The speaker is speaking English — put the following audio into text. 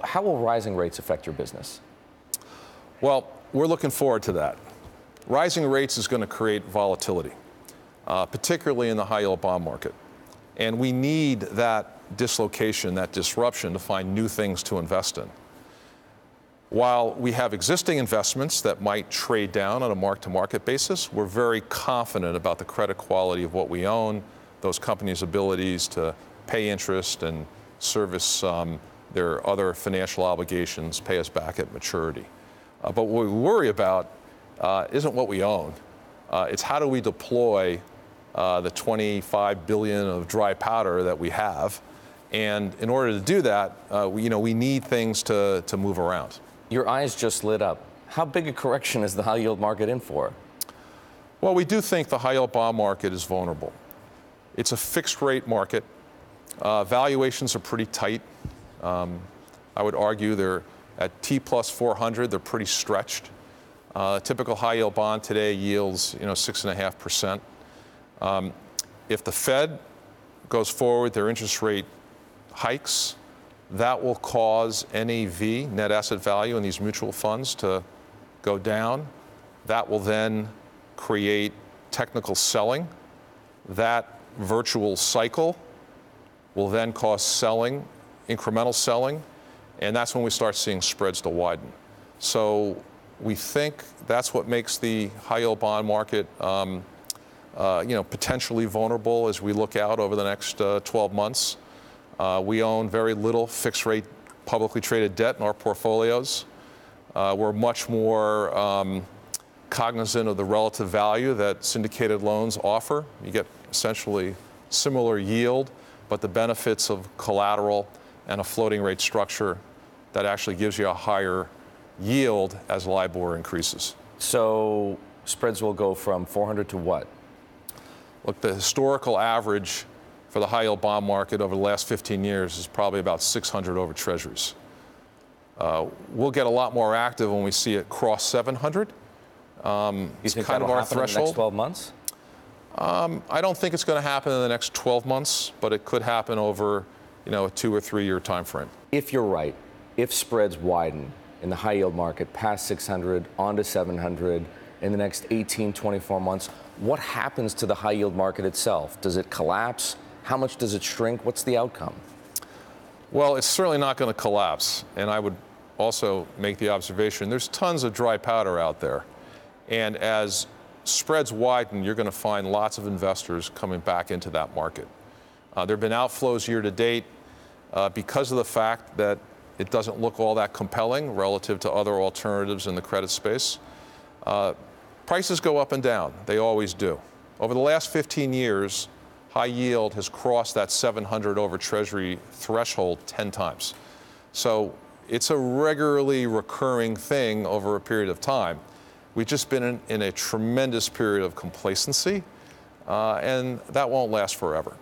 How will rising rates affect your business? Well, we're looking forward to that. Rising rates is going to create volatility, particularly in the high-yield bond market. And we need that dislocation, that disruption, to find new things to invest in. While we have existing investments that might trade down on a mark-to-market basis, we're very confident about the credit quality of what we own, those companies' abilities to pay interest and service their other financial obligations, pay us back at maturity. But what we worry about isn't what we own. It's how do we deploy the $25 billion of dry powder that we have. And in order to do that, we need things to move around. Your eyes just lit up. How big a correction is the high yield market in for? Well, we do think the high yield bond market is vulnerable. It's a fixed rate market. Valuations are pretty tight. I would argue they're at T plus 400, they're pretty stretched. A typical high yield bond today yields 6.5%. If the Fed goes forward, their interest rate hikes, that will cause NAV, net asset value, in these mutual funds to go down. That will then create technical selling. That virtual cycle will then cause selling, incremental selling, and that's when we start seeing spreads to widen. So we think that's what makes the high yield bond market potentially vulnerable as we look out over the next 12 months. We own very little fixed rate publicly traded debt in our portfolios. We're much more cognizant of the relative value that syndicated loans offer. You get essentially similar yield, but the benefits of collateral and a floating rate structure that actually gives you a higher yield as LIBOR increases. So spreads will go from 400 to what? Look, the historical average for the high yield bond market over the last 15 years is probably about 600 over treasuries. We'll get a lot more active when we see it cross 700. You think kind of our threshold in the next 12 months? I don't think it's going to happen in the next 12 months, but it could happen over a 2 or 3 year time frame. If you're right, if spreads widen in the high yield market past 600 onto 700 in the next 18, 24 months, what happens to the high yield market itself? Does it collapse? How much does it shrink? What's the outcome? Well, it's certainly not going to collapse. And I would also make the observation, there's tons of dry powder out there. And as spreads widen, you're going to find lots of investors coming back into that market. There have been outflows year to date because of the fact that it doesn't look all that compelling relative to other alternatives in the credit space. Prices go up and down. They always do. Over the last 15 years, high yield has crossed that 700 over treasury threshold 10 times. So it's a regularly recurring thing over a period of time. We've just been in a tremendous period of complacency, and that won't last forever.